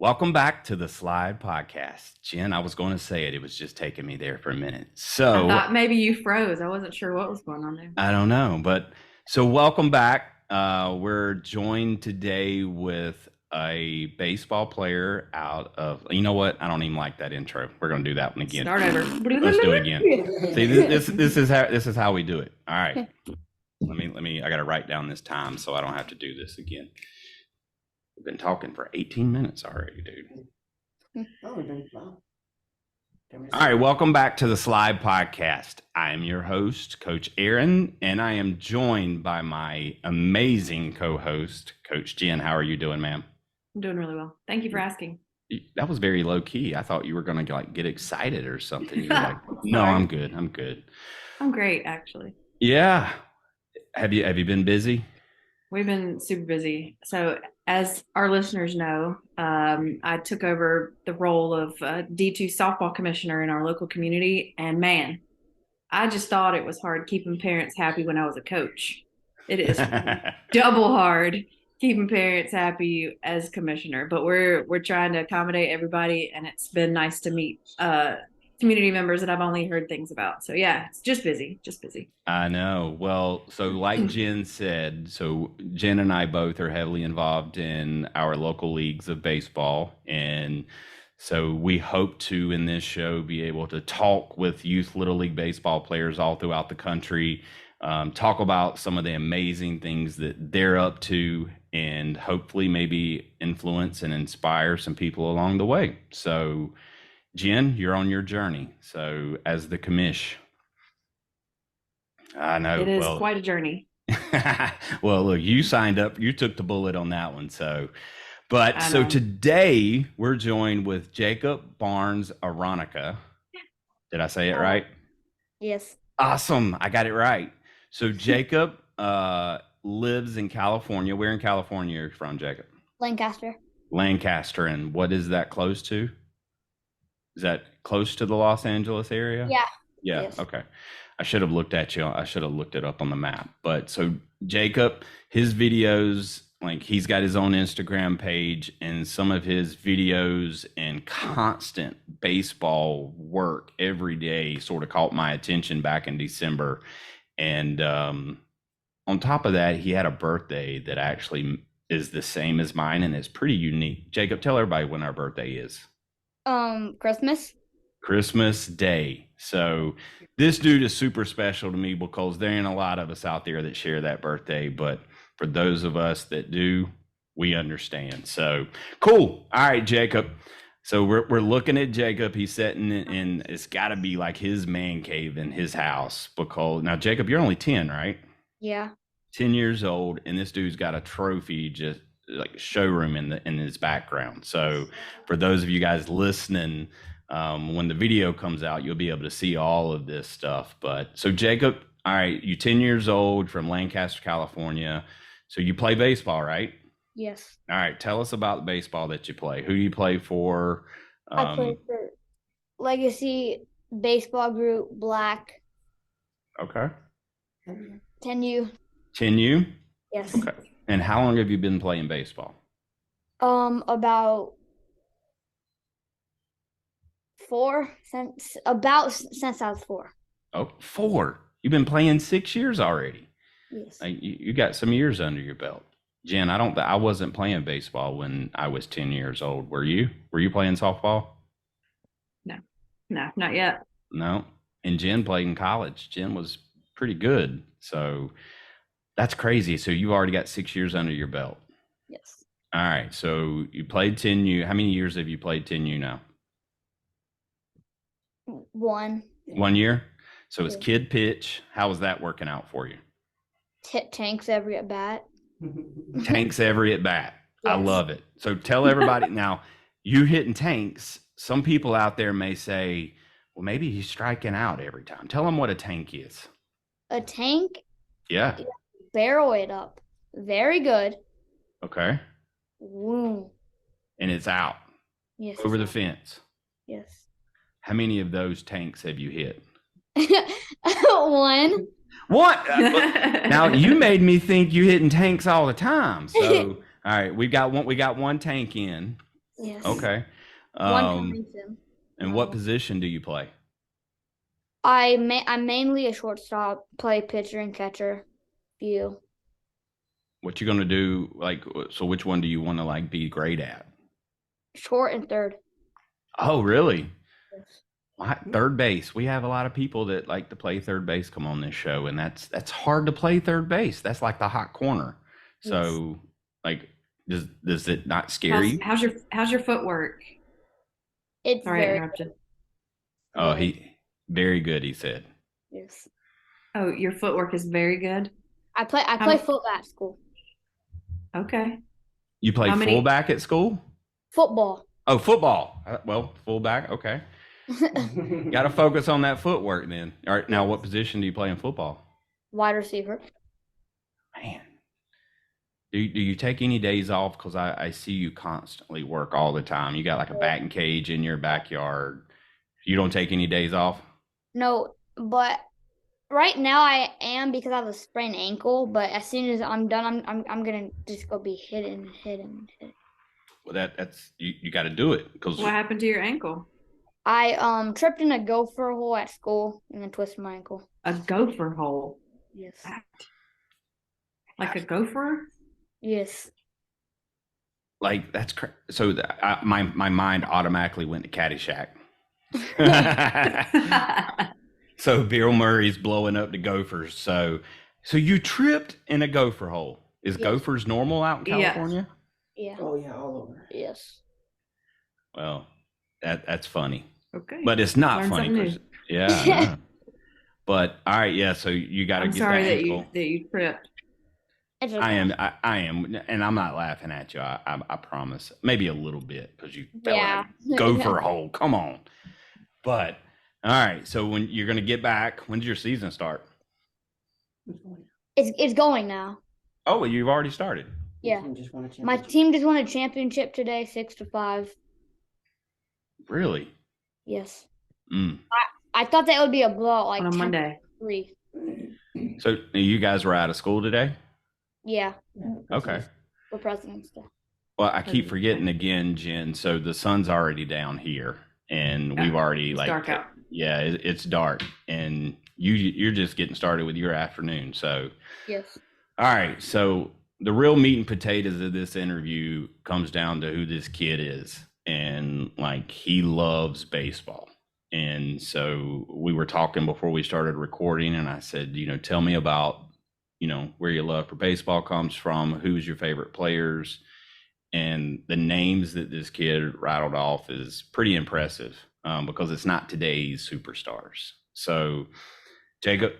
Welcome back to the Slide Podcast. Jen, I was going to say it. It was just taking me there for a minute. I So thought maybe you froze. I wasn't sure what was going on there. I don't know, but so welcome back. We're joined today with a baseball player out of, you know what? I don't even like that intro. We're going to do that one again. Start over. Let's do it again. See, this is how we do it. All right. Let me, I got to write down this time so I don't have to do this again. We've been talking for 18 minutes already, dude. All right, welcome back to the Slide Podcast. I am your host, Coach Aaron, and I am joined by my amazing co-host, Coach Jen. How are you doing, ma'am? I'm doing really well. Thank you for asking. That was very low key. I thought you were going to like get excited or something. You were like, "No, I'm good. I'm good." I'm great, actually. Yeah. Have you been busy? We've been super busy. So, as our listeners know, I took over the role of D2 softball commissioner in our local community. And man, I just thought it was hard keeping parents happy when I was a coach. It is double hard keeping parents happy as commissioner, but we're trying to accommodate everybody, and it's been nice to meet community members that I've only heard things about. So yeah, it's just busy. I know. Well, so like Jen said, so Jen and I both are heavily involved in our local leagues of baseball. And so we hope to, in this show, be able to talk with youth Little League baseball players all throughout the country, talk about some of the amazing things that they're up to, and hopefully maybe influence and inspire some people along the way. So Jen, you're on your journey. So as the commish, I know. It is quite a journey. Well, look, you signed up, you took the bullet on that one. So today we're joined with Jakob Barnes-Aronica. Did I say it right? Yes. Awesome. I got it right. So Jakob lives in California. Where in California are you from, Jakob? Lancaster. Lancaster. And what is that close to? Is that close to the Los Angeles area? Yeah. Yeah. Yes. Okay. I should have looked at you. I should have looked it up on the map. But so Jakob, his videos, like he's got his own Instagram page, and some of his videos and constant baseball work every day sort of caught my attention back in December. And on top of that, he had a birthday that actually is the same as mine, and it's pretty unique. Jakob, tell everybody when our birthday is. Christmas Day. So this dude is super special to me because there ain't a lot of us out there that share that birthday, but for those of us that do, we understand. So cool. All right, Jakob. So we're looking at Jakob. He's sitting in it's got to be like his man cave in his house, because now Jakob, you're only 10, right? Yeah. 10 years old, and this dude's got a trophy just like a showroom in his background. So for those of you guys listening, when the video comes out, you'll be able to see all of this stuff. But so Jakob, all right, you're 10 years old from Lancaster, California. So you play baseball, right? Yes. All right, tell us about the baseball that you play. Who do you play for? I play for Legacy Baseball Group Black. Okay. 10U. 10U? Yes. Okay. And how long have you been playing baseball? About since I was 4. Oh, 4. You've been playing 6 years already. Yes. You got some years under your belt. Jen, I wasn't playing baseball when I was 10 years old. Were you? Were you playing softball? No, not yet. No. And Jen played in college. Jen was pretty good. So that's crazy. So you've already got 6 years under your belt. Yes. All right. So you played 10U. How many years have you played 10U now? 1. 1 year? So it's kid pitch. How was that working out for you? Tanks every at bat. Tanks every at bat. Yes. I love it. So tell everybody now, you hitting tanks. Some people out there may say, well, maybe he's striking out every time. Tell them what a tank is. A tank? Yeah. Barrel it up. Very good. Okay. Woo. And it's out. Yes. Over the fence. Yes. How many of those tanks have you hit? 1. What? Now you made me think you hitting tanks all the time. So all right, we got one tank in. Yes. Okay. One Um, coming soon. and what position do you play? I'm mainly a shortstop, play pitcher and catcher. You. What you gonna do? Like, so which one do you want to like be great at? Short and third. Oh, really? Yes. Third base. We have a lot of people that like to play third base come on this show, and that's hard to play third base. That's like the hot corner. So, like, does it not scare you? How's your footwork? It's Sorry, I very interrupted. Oh, good. he very good. He said. Yes. Oh, your footwork is very good. I play football at school. Okay. You play How many- fullback at school? Football. Oh, football. Well, fullback. Okay. Got to focus on that footwork then. All right. Now, what position do you play in football? Wide receiver. Man, do you take any days off? Because I see you constantly work all the time. You got like a batting cage in your backyard. You don't take any days off? No, but right now I am because I have a sprained ankle. But as soon as I'm done, I'm gonna just go be hitting. Well, that's you got to do it because What happened to your ankle? I tripped in a gopher hole at school and then twisted my ankle. A gopher hole. Yes. Like a gopher? Yes. like that's so my mind automatically went to Caddyshack. So Bill Murray's blowing up the Gophers. So you tripped in a gopher hole. Is Yes. Gophers normal out in California? Yeah. Oh yeah, all over. Yes. Well, that's funny, Okay. but it's not Learn funny. something 'Cause- new. yeah. Yeah. But all right, yeah. So you got to I'm get sorry the that ankle. you tripped. It's okay. I am, and I'm not laughing at you. I promise. Maybe a little bit because you fell Yeah. in a gopher hole. Come on. But all right. So when you're gonna get back, when does your season start? It's going now. Oh, well, you've already started. Yeah. Just won a My championship. team just won a championship today, 6-5. Really? Yes. Mm. I thought that would be a blowout, like On a Monday. 10-3. So you guys were out of school today? Yeah. Okay. For President's Day. Well, I keep forgetting again, Jen. So the sun's already down here, and Yeah, we've already it's like dark out. Yeah, it's dark, and you're just getting started with your afternoon. So Yes. all right. So the real meat and potatoes of this interview comes down to who this kid is, and like he loves baseball. And so we were talking before we started recording, and I said, tell me about where your love for baseball comes from, who's your favorite players, and the names that this kid rattled off is pretty impressive because it's not today's superstars. So, Jacob,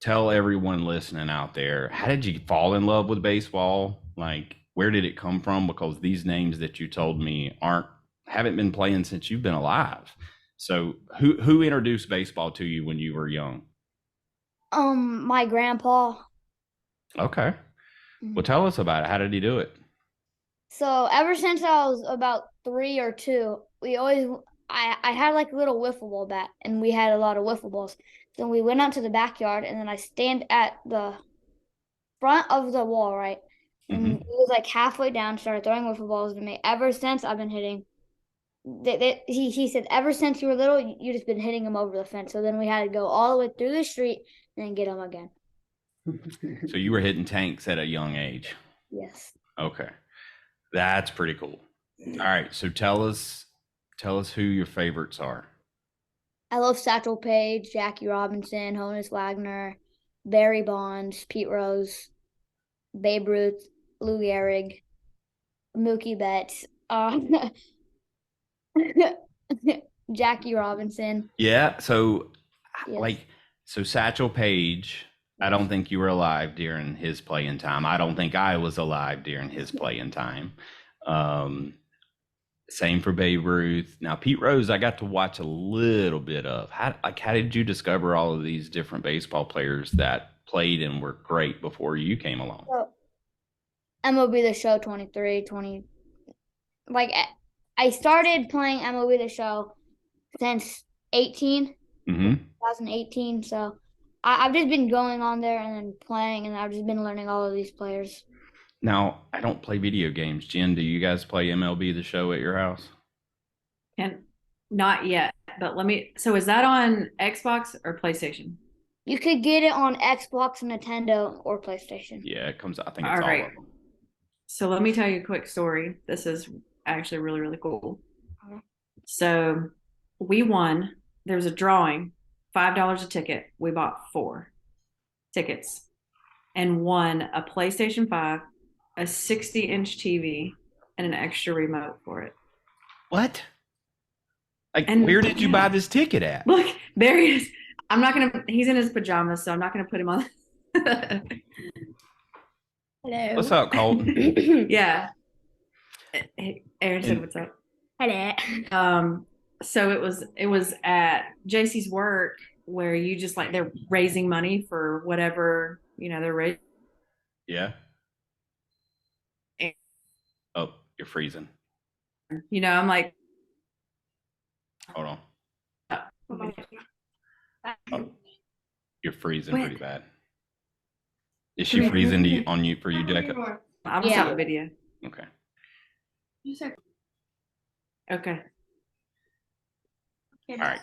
tell everyone listening out there, how did you fall in love with baseball? Like, where did it come from? Because these names that you told me haven't been playing since you've been alive. So, who introduced baseball to you when you were young? My grandpa. Okay. Well, tell us about it. How did he do it? So ever since I was about 3 or 2, I had like a little wiffle ball bat, and we had a lot of wiffle balls. So we went out to the backyard, and then I stand at the front of the wall, right? And Mhm. it was like halfway down, started throwing wiffle balls to me. Ever since I've been hitting. He said, ever since you were little, you just been hitting them over the fence. So then we had to go all the way through the street and then get them again. So you were hitting tanks at a young age. Yes. Okay. That's pretty cool. All right. So tell us who your favorites are. I love Satchel Paige, Jackie Robinson, Honus Wagner, Barry Bonds, Pete Rose, Babe Ruth, Lou Gehrig, Mookie Betts, Jackie Robinson. Yeah. So Yes. so Satchel Paige, I don't think you were alive during his playing time. I don't think I was alive during his playing time. Same for Babe Ruth. Now, Pete Rose, I got to watch a little bit of. How did you discover all of these different baseball players that played and were great before you came along? So, MLB The Show 23, 20. Like, I started playing MLB The Show since 2018. So I've just been going on there and then playing, and I've just been learning all of these players. Now, I don't play video games. Jen, do you guys play MLB The Show at your house? And not yet, but so is that on Xbox or PlayStation? You could get it on Xbox, Nintendo, or PlayStation. Yeah, it comes. I think All it's all right. of them. So let me tell you a quick story. This is actually really, really cool. Okay. So we won. There's a drawing, $5 a ticket. We bought 4 tickets and won a PlayStation 5, a 60-inch TV, and an extra remote for it. What? Like, And where did you buy this ticket at? Look, there he is. He's in his pajamas, so I'm not gonna put him on. Hello. What's up, Colton? Yeah. Hey, Aaron said, "What's up?" Hello. So it was at JC's work where you just like they're raising money for whatever they're raising. Yeah. Oh, you're freezing. I'm like, Hold on. oh, Oh, you're freezing What? pretty bad. Is she freezing for you, Jacob? I'll just stop the video. Okay. Okay. All right.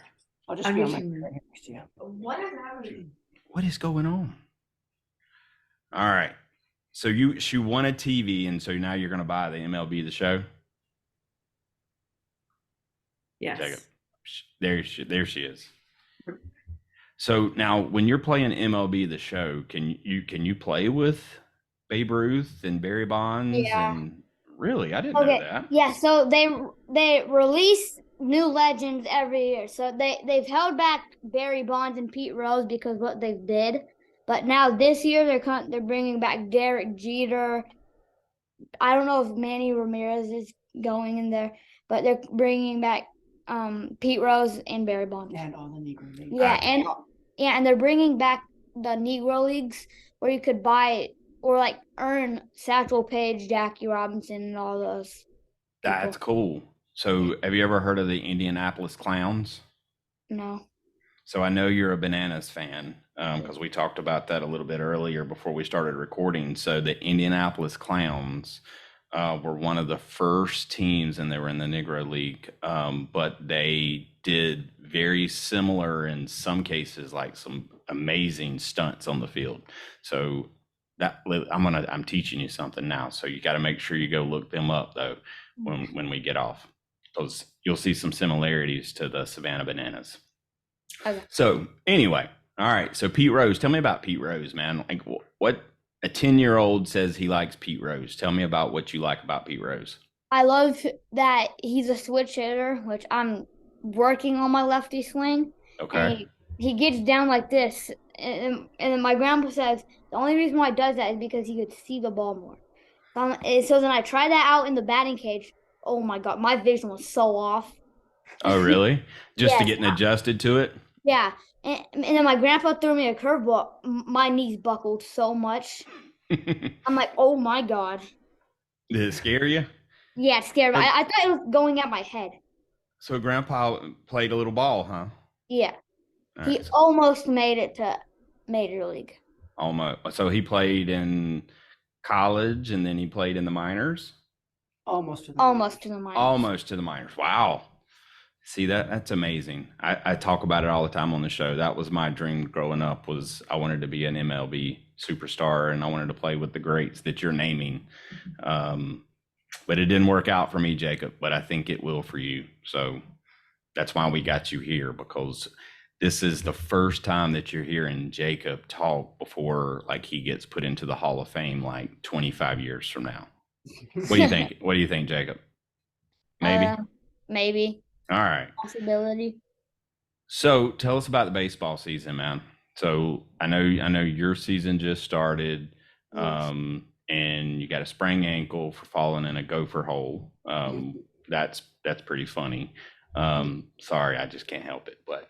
I'll just I'll be get on my you. right next to you. What is happening? What is going on? All right. So she won a TV, and so now you're going to buy the MLB The Show. Yes. Jacob. There she is. So now, when you're playing MLB The Show, can you play with Babe Ruth and Barry Bonds? Yeah. And really, I didn't know that. Yeah, so they release new legends every year. So they've held back Barry Bonds and Pete Rose because what they did, but now this year they're bringing back Derek Jeter. I don't know if Manny Ramirez is going in there, but they're bringing back Pete Rose and Barry Bonds. And all the Negro Leagues. Yeah, and they're bringing back the Negro Leagues where you could buy or like earn Satchel Paige, Jackie Robinson, and all those. That's cool. So, have you ever heard of the Indianapolis Clowns? No. So I know you're a Bananas fan because we talked about that a little bit earlier before we started recording. So the Indianapolis Clowns were one of the first teams, and they were in the Negro League, but they did very similar in some cases, like some amazing stunts on the field. So that I'm teaching you something now. So you got to make sure you go look them up though when we get off, because you'll see some similarities to the Savannah Bananas. Okay. So anyway, all right. So Pete Rose, tell me about Pete Rose, man. Like what a 10-year-old says he likes Pete Rose. Tell me about what you like about Pete Rose. I love that he's a switch hitter, which I'm working on my lefty swing. Okay. And he gets down like this. And then my grandpa says the only reason why he does that is because he could see the ball more. So then I tried that out in the batting cage. Oh my God, my vision was so off. Oh, really? Just Yes. to getting adjusted to it? Yeah. And then my grandpa threw me a curveball. My knees buckled so much. I'm like, oh my God. Did it scare you? Yeah, it scared me. I thought it was going at my head. So Grandpa played a little ball, huh? Yeah. All He right. almost made it to Major League. Almost. So he played in college and then he played in the minors? Almost to the Almost to the minors. Almost to the minors. Wow. See, that's amazing. I talk about it all the time on the show. That was my dream growing up, was I wanted to be an MLB superstar and I wanted to play with the greats that you're naming. But it didn't work out for me, Jacob, but I think it will for you. So that's why we got you here, because this is the first time that you're hearing Jacob talk before like he gets put into the Hall of Fame like 25 years from now. What do you think? What do you think, Jacob? Maybe? Maybe. All right. Possibility. So tell us about the baseball season, man. So I know your season just started, Yes. and you got a sprained ankle for falling in a gopher hole. That's pretty funny. Sorry, I just can't help it. But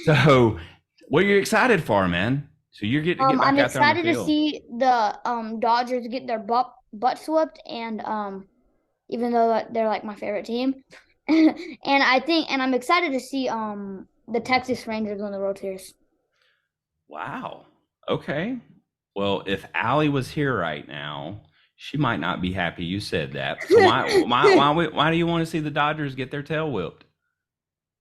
so, what are you excited for, man? So you're getting to get back I'm out there on the excited to field. see the Dodgers get their butt whooped, and even though they're like my favorite team, and I'm excited to see the Texas Rangers on the World Series. Wow. Okay. Well, if Allie was here right now, She might not be happy you said that. So why do you want to see the Dodgers get their tail whipped?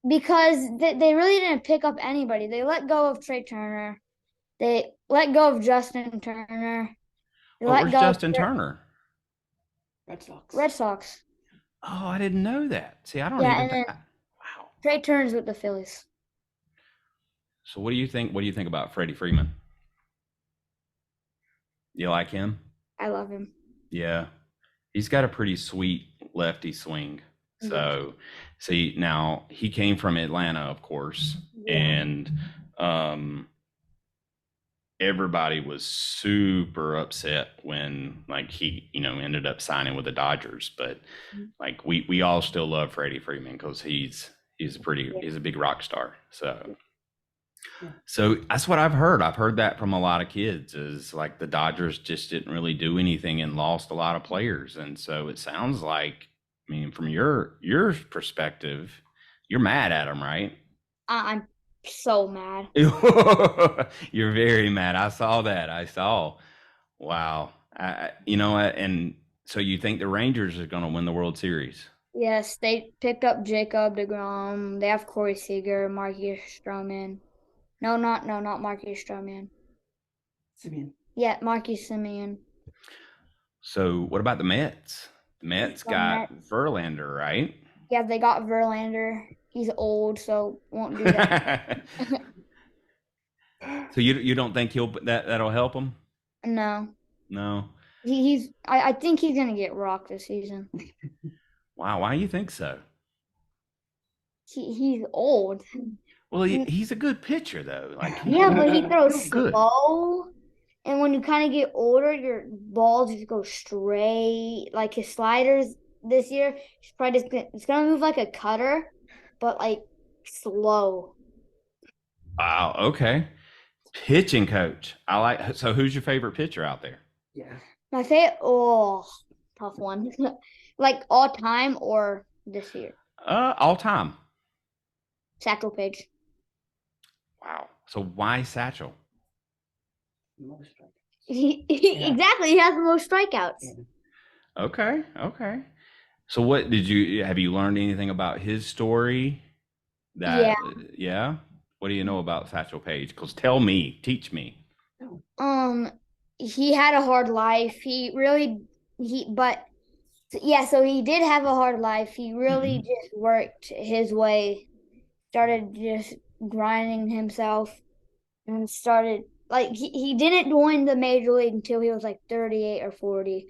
Because they really didn't pick up anybody. They let go of Trey Turner. They let go of Justin Turner. They Oh, let where's go of Justin Turner? Red Sox. Red Sox. Oh, I didn't know that. See, I don't Yeah, even and then wow. Trey Turner's with the Phillies. So what do you think? What do you think about Freddie Freeman? You like him? I love him. Yeah. He's got a pretty sweet lefty swing. So, see, now he came from Atlanta, of course, Yeah. and everybody was super upset when like he, ended up signing with the Dodgers. But like we all still love Freddie Freeman because he's a big rock star. So that's what I've heard. I've heard that from a lot of kids is like the Dodgers just didn't really do anything and lost a lot of players. And so it sounds like, I mean, from your perspective, you're mad at them, right? I'm so mad. You're very mad. I saw that. I saw. Wow. You know what? And so you think the Rangers are going to win the World Series? Yes, they picked up Jacob deGrom. They have Corey Seager, Marcus Stroman. No, not Marcus Stroman. Simeon. Yeah, Marcus Simeon. So what about the Mets? The Mets got Verlander, right? Yeah, they got Verlander. He's old, so won't do that. So you don't think that'll help him? No. No. I think he's gonna get rocked this season. Wow, why do you think so? He's old. Well, he's a good pitcher though. Like yeah, but he throws good. slow, and when you kind of get older, your balls just go straight. Like his sliders this year, it's gonna move like a cutter, but like slow. Wow. Okay. Pitching coach. I like. So who's your favorite pitcher out there? Yeah. My favorite, tough one. Like all time or this year? All time. Satchel Paige. Wow. So why Satchel? Most strikes. Exactly. He has the most strikeouts. Yeah. Okay. Okay. So what have you learned anything about his story? Yeah. What do you know about Satchel Paige? Because teach me. He had a hard life. So he did have a hard life. He really just worked his way, started just grinding himself, and started like he didn't join the major league until he was like 38 or 40.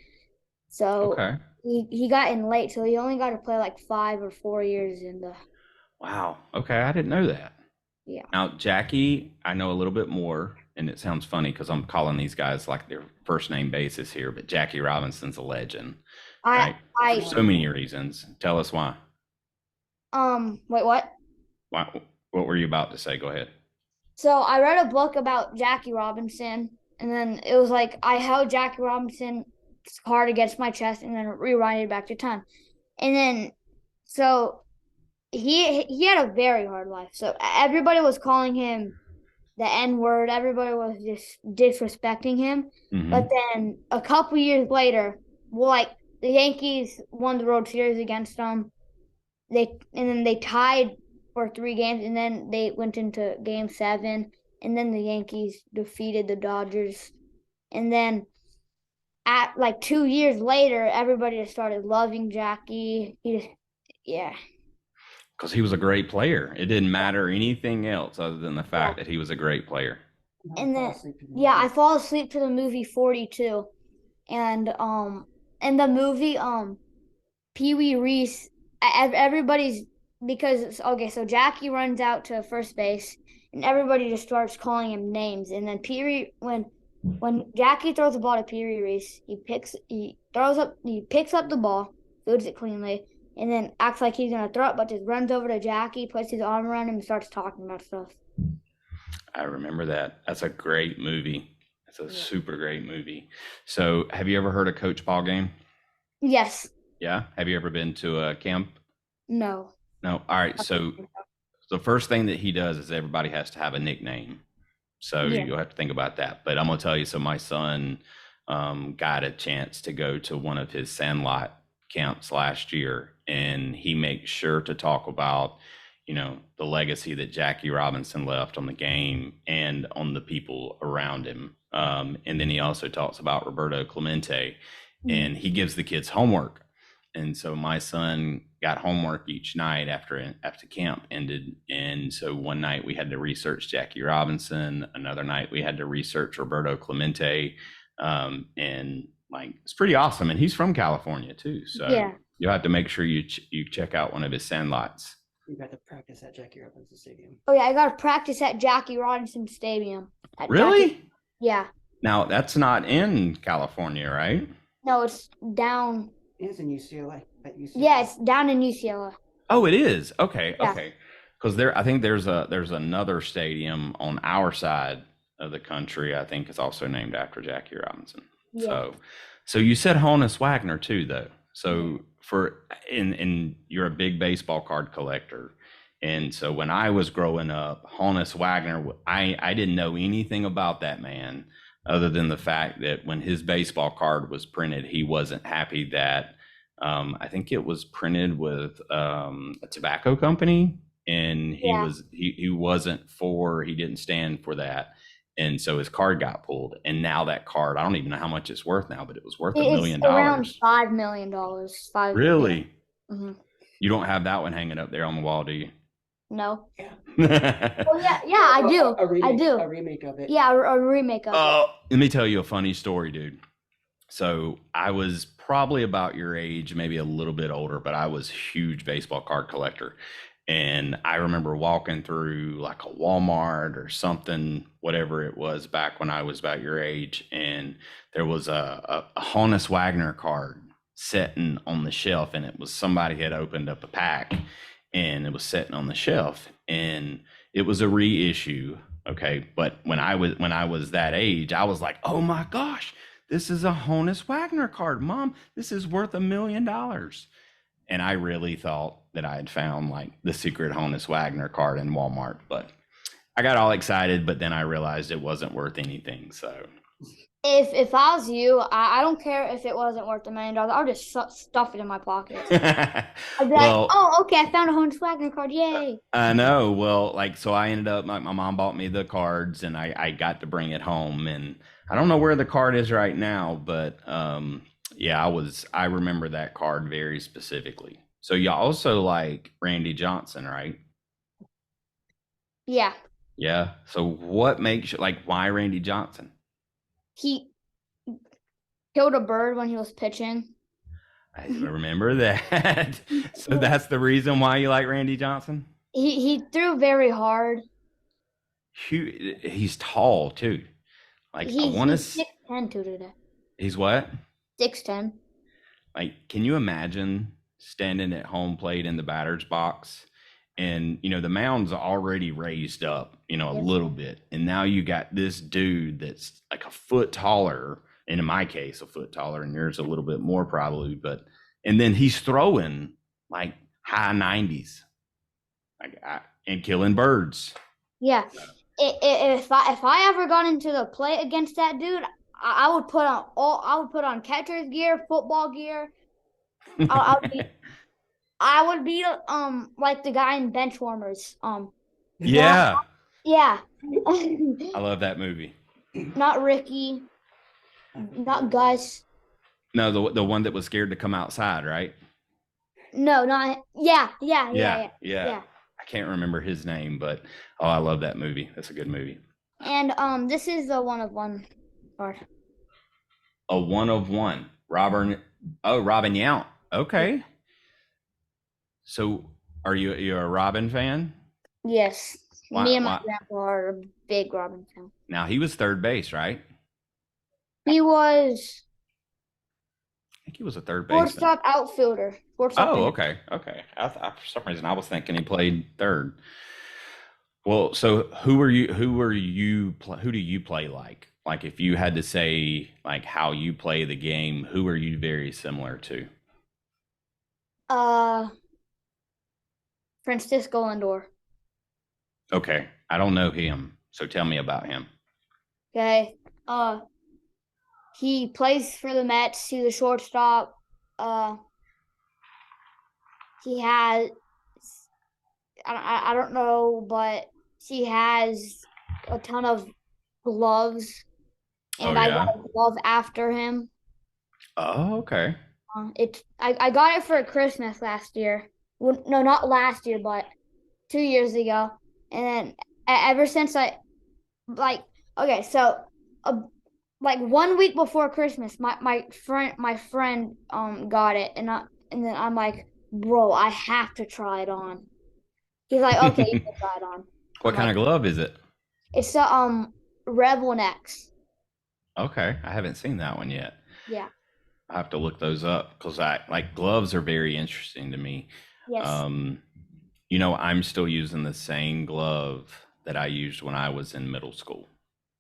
So Okay. he got in late, so he only got to play like 5 or 4 years in the. Wow. Okay, I didn't know that. Yeah. Now, Jackie, I know a little bit more, and it sounds funny because I'm calling these guys like their first name basis here, but Jackie Robinson's a legend, right? For so many reasons. Tell us why. Wait, what? Why? What were you about to say? Go ahead. So I read a book about Jackie Robinson, and then it was like I held Jackie Robinson's card against my chest, and then rewinded back to time, and then so he had a very hard life. So everybody was calling him the N-word. Everybody was just disrespecting him. But then a couple years later, the Yankees won the World Series against them. And then they tied for 3 games, and then they went into Game 7, and then the Yankees defeated the Dodgers. And then at like 2 years later, everybody just started loving Jackie. Because he was a great player. It didn't matter anything else other than the fact that he was a great player. And then I fall asleep to the movie 42, and in the movie Pee Wee Reese, everybody's because so Jackie runs out to first base, and everybody just starts calling him names, and then Pee Wee when Jackie throws the ball to Pee Wee Reese, he picks up the ball, fields it cleanly, and then acts like he's gonna throw it, but just runs over to Jackie, puts his arm around him, and starts talking about stuff. I remember that. That's a great movie. It's a super great movie. So, have you ever heard of Coach Pregame? Yes. Yeah. Have you ever been to a camp? No. No. All right. So, the first thing that he does is everybody has to have a nickname. So you'll have to think about that. But I'm gonna tell you. So my son, got a chance to go to one of his Sandlot camps last year, and he makes sure to talk about, the legacy that Jackie Robinson left on the game and on the people around him. And then he also talks about Roberto Clemente, and he gives the kids homework. And so my son got homework each night after camp ended. And so one night we had to research Jackie Robinson. Another night we had to research Roberto Clemente. And like, it's pretty awesome. And he's from California too. So you'll have to make sure you check out one of his Sandlots. You got to practice at Jackie Robinson Stadium. Oh yeah, I got to practice at Jackie Robinson Stadium. Really? Yeah. Now that's not in California, right? No, it's down. It's in UCLA. At UCLA. Yeah, it's down in UCLA. Oh, it is. Okay, Yeah. okay. Because I think there's another stadium on our side of the country. I think it's also named after Jackie Robinson. Yeah. So you said Honus Wagner too, though. So and you're a big baseball card collector. And so when I was growing up, Honus Wagner, I didn't know anything about that man other than the fact that when his baseball card was printed, he wasn't happy that I think it was printed with a tobacco company, and he didn't stand for that. And so his card got pulled, and now that card, I don't even know how much it's worth now, but it was worth $1 million. It's around $5 million. Really? Mm-hmm. You don't have that one hanging up there on the wall, do you? No. Yeah. Well, yeah, I do. I do. A remake of it. Yeah, a remake of it. Let me tell you a funny story, dude. So I was probably about your age, maybe a little bit older, but I was a huge baseball card collector. And I remember walking through like a Walmart or something, whatever it was, back when I was about your age. And there was a Honus Wagner card sitting on the shelf, and it was somebody had opened up a pack, and it was sitting on the shelf, and it was a reissue. Okay. But when I was that age, I was like, oh my gosh, this is a Honus Wagner card, Mom. This is worth $1 million. And I really thought that I had found like the secret Honus Wagner card in Walmart, but I got all excited, but then I realized it wasn't worth anything. So if I was you, I don't care if it wasn't worth $1 million. I'll just stuff it in my pocket. I'd be like, oh, okay, I found a Honus Wagner card. Yay. I know. Well, like, so I ended up, my mom bought me the cards, and I got to bring it home, and I don't know where the card is right now, but yeah, I remember that card very specifically. So you also like Randy Johnson, right? Yeah. Yeah. So what makes you like, why Randy Johnson? He killed a bird when he was pitching. I remember that. So that's the reason why you like Randy Johnson? He threw very hard. He's tall too. Like, I want to. He's 6'10" today. He's what? 6'10". Like, can you imagine standing at home plate in the batter's box, and the mound's already raised up, a little bit, and now you got this dude that's like a foot taller, and in my case, a foot taller, and yours a little bit more probably, and then he's throwing like high 90s, like, and killing birds. Yeah. If I ever got into the play against that dude, I would put on catcher's gear, football gear. I would be like the guy in Benchwarmers. Yeah. Yeah. I love that movie. Not Ricky. Not Gus. No, the one that was scared to come outside, right? No, not yeah. I can't remember his name, but I love that movie. That's a good movie. And this is the 1-of-1 card. A 1-of-1. Robin Yount. Okay. So are you a Robin fan? Yes. Me and my grandpa are a big Robin fan. Now, he was third base, right? He was. I think he was a third baseman. Shortstop outfielder. Okay. For some reason, I was thinking he played third. Well, so who do you play like? Like, if you had to say like how you play the game, who are you very similar to? Francisco Lindor. Okay, I don't know him, so tell me about him. Okay. He plays for the Mets. He's a shortstop. He has I don't know, but he has a ton of gloves, Oh and I got yeah. a glove after him. Oh, okay. I got it for Christmas last year. Well, no, not last year, but 2 years ago. And then ever since I like okay, so uh, like 1 week before Christmas, my friend got it, and then I'm like, bro, I have to try it on. He's like, okay, you can try it on. What I'm kind like, of glove is it? it's the Rebel X. Okay, I haven't seen that one yet. Yeah. I have to look those up because I like gloves are very interesting to me. Yes. Um, I'm still using the same glove that I used when I was in middle school.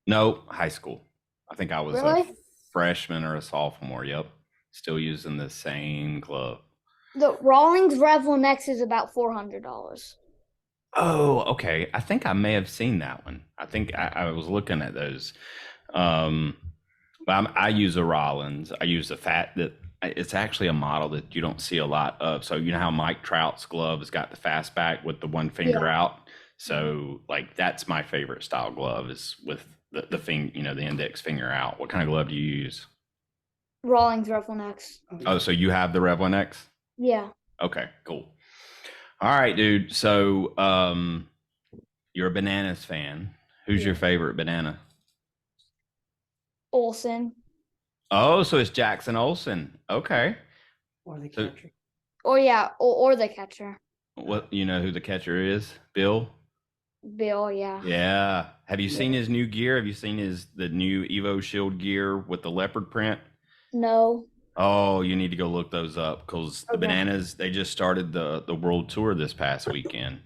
No, high school. I think I was a Really? freshman or a sophomore. Yep. Still using the same glove. The Rawlings Rebel X is about $400. Oh, okay. I think I may have seen that one. I think I was looking at those. Um, but I use a Rollins. I use a fat that it's actually a model that you don't see a lot of. So you know how Mike Trout's glove has got the fast back with the one finger Yeah. out. So like that's my favorite style glove is with the thing, the index finger out. What kind of glove do you use? Rawlings Rebel X. Oh, so you have the Rev 1X? Yeah. Okay, cool. All right, dude. So you're a Bananas fan. Who's your Yeah. favorite banana? Olsen. Oh, so it's Jackson Olsen. Okay. Or the So catcher. Or yeah, or the catcher. what you know who the catcher is? Bill? Bill, yeah. Yeah. Have you seen Yeah. his new gear? Have you seen the new Evo Shield gear with the leopard print? No. Oh, you need to go look those up because the Okay. Bananas, they just started the world tour this past weekend.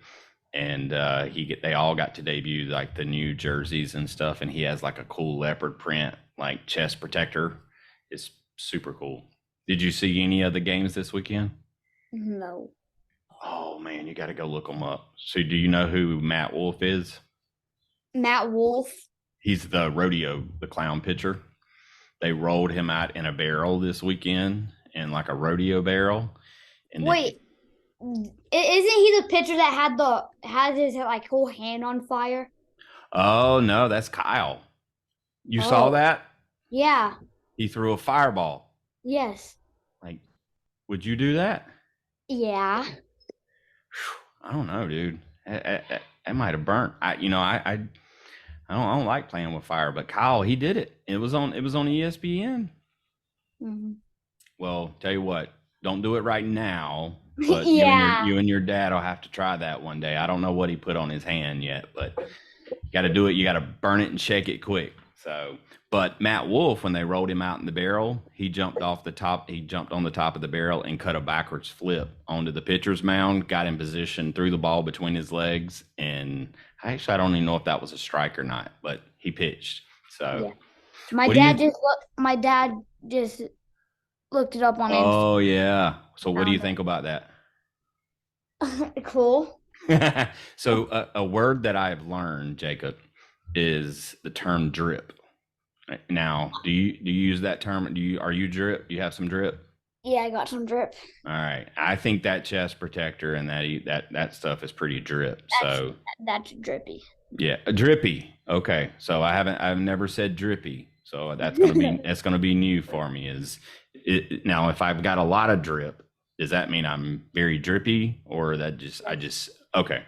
And they all got to debut like the new jerseys and stuff, and he has like a cool leopard print like chest protector. It's super cool. Did you see any of the games this weekend? No. Oh man, you got to go look them up. So do you know who Matt Wolf is? Matt Wolf. He's the rodeo, the clown pitcher. They rolled him out in a barrel this weekend, in like a rodeo barrel. And then Wait, isn't he the pitcher that had his like whole hand on fire? oh no, that's Kyle. You saw Oh, that? yeah. He threw a fireball. Yes. Like, would you do that? Yeah. I don't know, dude. It might have burnt. I don't like playing with fire, but Kyle, he did it. It was on ESPN. Hmm. Well, tell you what, don't do it right now, but Yeah. you and your dad will have to try that one day. I don't know what he put on his hand yet, but you got to do it. You got to burn it and shake it quick. So, but Matt Wolf, when they rolled him out in the barrel, he jumped off the top. He jumped on the top of the barrel and cut a backwards flip onto the pitcher's mound, got in position, threw the ball between his legs. And I don't even know if that was a strike or not, but he pitched. So, Yeah. My what do dad you, just looked it up on oh, yeah. So, what do you Instagram. think about that? Cool. So a word that I've learned, Jacob, is the term drip. Now, do you use that term? Are you drip? You have some drip? Yeah, I got some drip. All right. I think that chest protector and that stuff is pretty drip. That's So that's drippy. yeah, drippy. Okay. So I've never said drippy. So that's gonna be new for me. Now if I've got a lot of drip, does that mean I'm very drippy or okay.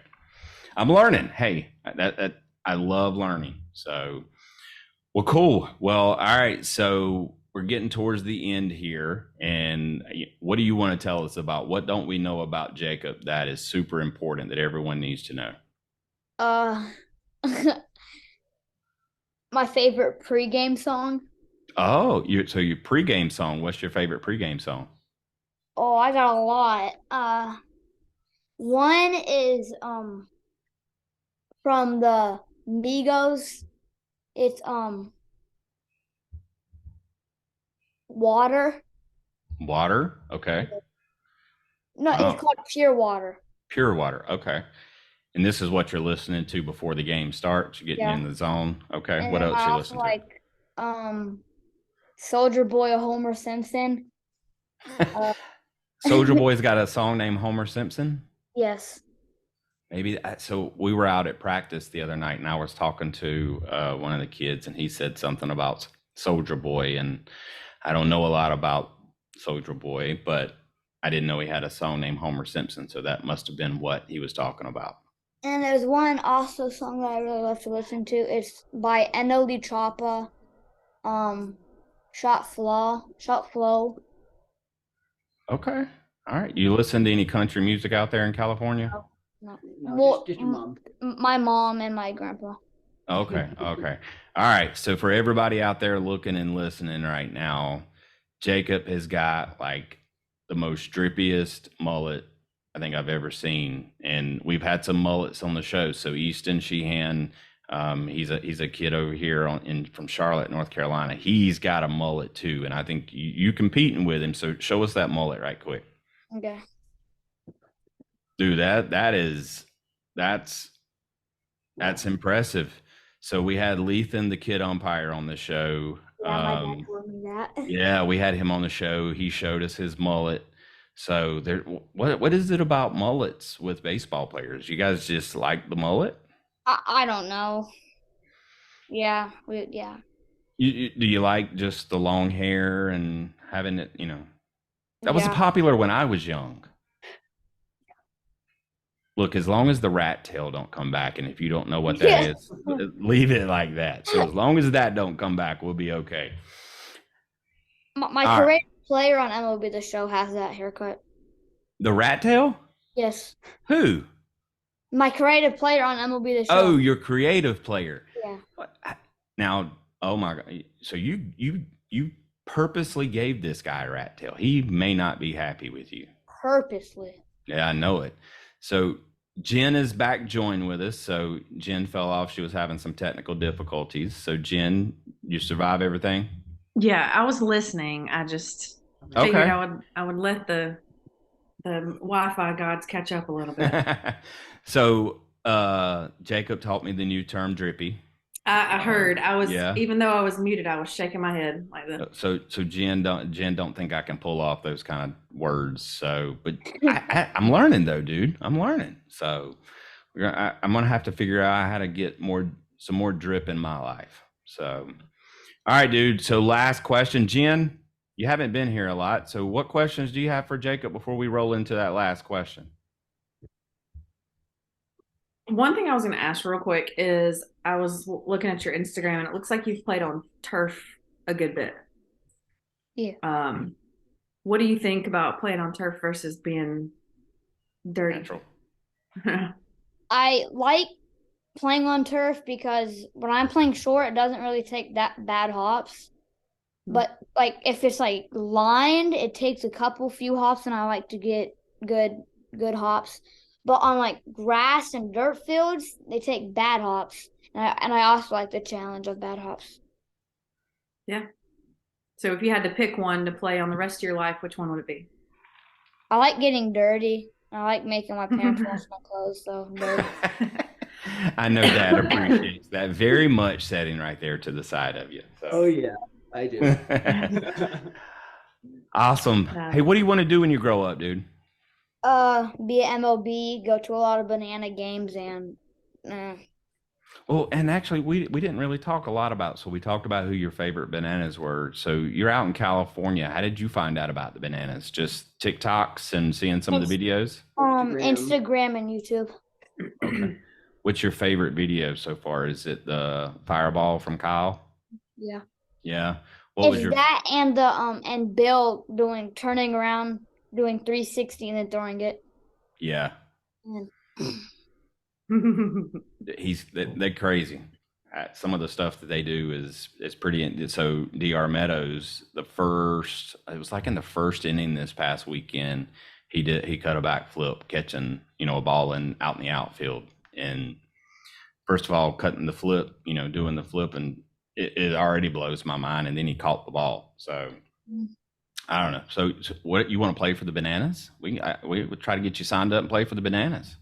I'm learning. Hey, that I love learning. So, well, cool. Well, all right. So we're getting towards the end here, and what do you want to tell us about? What don't we know about Jacob that is super important that everyone needs to know? Uh, my favorite pregame song. Oh, your pregame song. What's your favorite pregame song? Oh, I got a lot. One is from the Migos. It's water. Water. Okay. No, Oh, it's called Pure Water. pure water. Okay. And this is what you're listening to before the game starts. You're getting Yeah. in the zone. Okay. And What then else I you also listen to? like Soldier Boy or Homer Simpson. Soldier Boy's got a song named Homer Simpson. Yes. Maybe so. We were out at practice the other night, and I was talking to one of the kids, and he said something about Soldier Boy, and I don't know a lot about Soldier Boy, but I didn't know he had a song named Homer Simpson, so that must have been what he was talking about. And there's one also song that I really love to listen to. It's by N.O.D. Choppa. Shot Flow. Okay, all right. You listen to any country music out there in California? No. No, Well, just your mom. my mom and my grandpa. Okay. All right. So for everybody out there looking and listening right now, Jacob has got like the most drippiest mullet I think I've ever seen, and we've had some mullets on the show. So Easton Sheehan, he's a kid over here from Charlotte, North Carolina. He's got a mullet too, and I think you competing with him. So show us that mullet right quick. Okay. Dude, that's impressive. So we had Lethan, the kid umpire, on the show. Yeah, my dad told me that. Yeah, we had him on the show. He showed us his mullet. So there, what is it about mullets with baseball players? You guys just like the mullet? I don't know. Yeah, Do you like just the long hair and having it? That was Yeah. popular when I was young. Look, as long as the rat tail don't come back, and if you don't know what that is, leave it like that. So as long as that don't come back, we'll be okay. My All right. creative player on MLB The Show has that haircut. The rat tail? Yes. Who? My creative player on MLB The Show. Oh, your creative player. Yeah. Now, oh my God. So you purposely gave this guy a rat tail. He may not be happy with you. Purposely. Yeah, I know it. So Jen is back joined with us. So Jen fell off. She was having some technical difficulties. So Jen, you survive everything? Yeah, I was listening. I just figured I would let the Wi-Fi gods catch up a little bit. So Jacob taught me the new term drippy. I heard. I was Yeah. Even though I was muted, I was shaking my head like that. So Jen don't think I can pull off those kind of words. So, but I'm learning though, dude. I'm learning. So I'm gonna have to figure out how to get some more drip in my life. So, all right, dude. So last question, Jen. You haven't been here a lot. So what questions do you have for Jacob before we roll into that last question? One thing I was going to ask real quick is I was looking at your Instagram and it looks like you've played on turf a good bit. Yeah. What do you think about playing on turf versus being dirty? Natural. I like playing on turf because when I'm playing short, it doesn't really take that bad hops. But like if it's like lined, it takes a few hops, and I like to get good hops. But on like grass and dirt fields, they take bad hops, and I also like the challenge of bad hops. Yeah. So if you had to pick one to play on the rest of your life, which one would it be? I like getting dirty. I like making my parents wash my clothes, so dirty. I know Dad appreciates that very much, sitting right there to the side of you. So. Oh yeah, I do. Awesome. Hey, what do you want to do when you grow up, dude? Be at MLB, go to a lot of banana games, and Well, and actually, we didn't really talk a lot about. So we talked about who your favorite bananas were. So you're out in California. How did you find out about the bananas? Just TikToks and seeing some of the videos? Instagram and YouTube. Okay. What's your favorite video so far? Is it the fireball from Kyle? Yeah. Yeah. What was your that and the and Bill turning around, doing 360 and then throwing it? Yeah. And They're crazy. Some of the stuff that they do is pretty. So DR Meadows, it was like in the first inning this past weekend, he cut a backflip catching a ball out in the outfield, and first of all cutting the flip, doing the flip, and it already blows my mind, and then he caught the ball. So I don't know. So what, you want to play for the Bananas? We would try to get you signed up and play for the Bananas.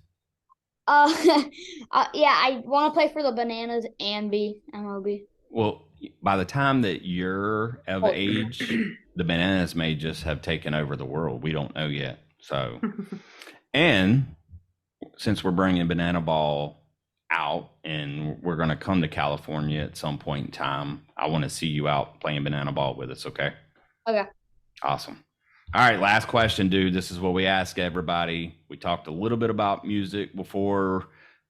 Yeah, I want to play for the Bananas and be MLB. Well, by the time that you're of Oh. age, the bananas may just have taken over the world. We don't know yet. So, and since we're bringing Banana Ball out and we're going to come to California at some point in time, I want to see you out playing Banana Ball with us. Okay. Okay. Awesome. All right. Last question, dude. This is what we ask everybody. We talked a little bit about music before,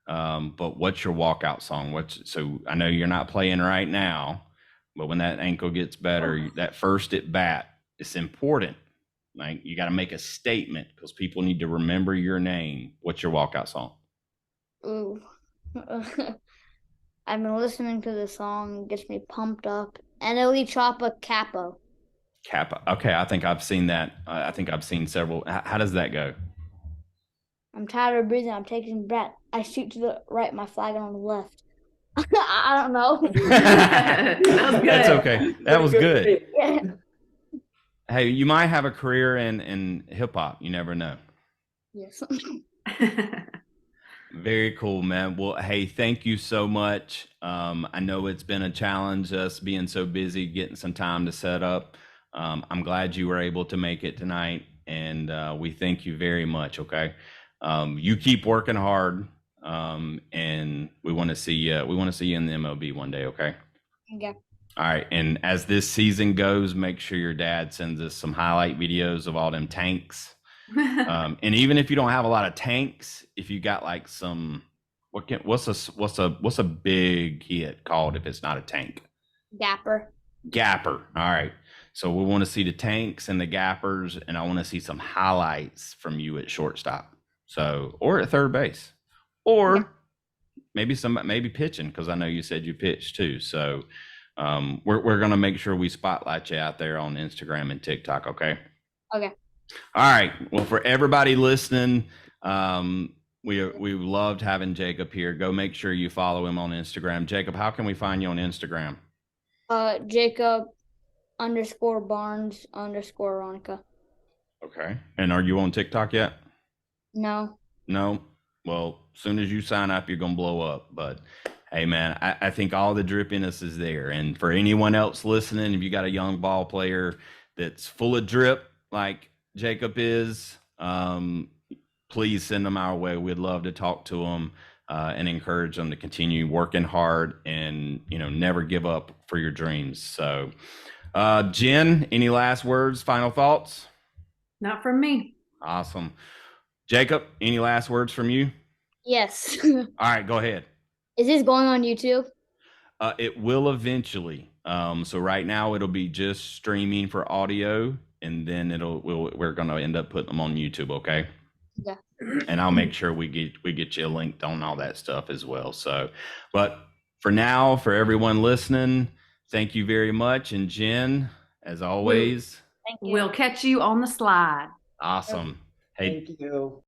but what's your walkout song? So I know you're not playing right now, but when that ankle gets better, that first at bat, it's important. Like you got to make a statement because people need to remember your name. What's your walkout song? Ooh. I've been listening to the song, it gets me pumped up. NLE Choppa Capo. Kappa. Okay, I think I've seen that. I think I've seen several. How does that go? I'm tired of breathing. I'm taking a breath. I shoot to the right, my flag on the left. I don't know. That was good. That's okay. That was good. Yeah. Hey, you might have a career in hip hop. You never know. Yes. Very cool, man. Well, hey, thank you so much. I know it's been a challenge us being so busy getting some time to set up. I'm glad you were able to make it tonight, and we thank you very much. Okay, you keep working hard, and we want to see you. We want to see you in the MLB one day. Okay. Okay. All right, and as this season goes, make sure your dad sends us some highlight videos of all them tanks. And even if you don't have a lot of tanks, if you got like some, what's a big hit called if it's not a tank? Gapper. Gapper. All right. So we want to see the tanks and the gappers, and I want to see some highlights from you at shortstop. So, or at third base, or maybe pitching because I know you said you pitch too. So, we're gonna make sure we spotlight you out there on Instagram and TikTok. Okay. Okay. All right. Well, for everybody listening, we loved having Jakob here. Go make sure you follow him on Instagram. Jakob, how can we find you on Instagram? Jakob_Barnes_Aronica. Okay. And are you on TikTok yet? No. No. Well, as soon as you sign up, you're gonna blow up. But hey, man, I think all the drippiness is there. And for anyone else listening, if you got a young ball player that's full of drip like Jakob is, please send them our way. We'd love to talk to them and encourage them to continue working hard and never give up for your dreams. So, Jen, any last words, final thoughts? Not from me. Awesome. Jakob, any last words from you? Yes. All right, go ahead. Is this going on YouTube? It will eventually. So right now it'll be just streaming for audio, and then we're gonna end up putting them on YouTube. Okay. Yeah. And I'll make sure we get you linked on all that stuff as well. So, but for now, for everyone listening, thank you very much. And Jen, as always, Thank you. We'll catch you on the slide. awesome. Hey, Thank you.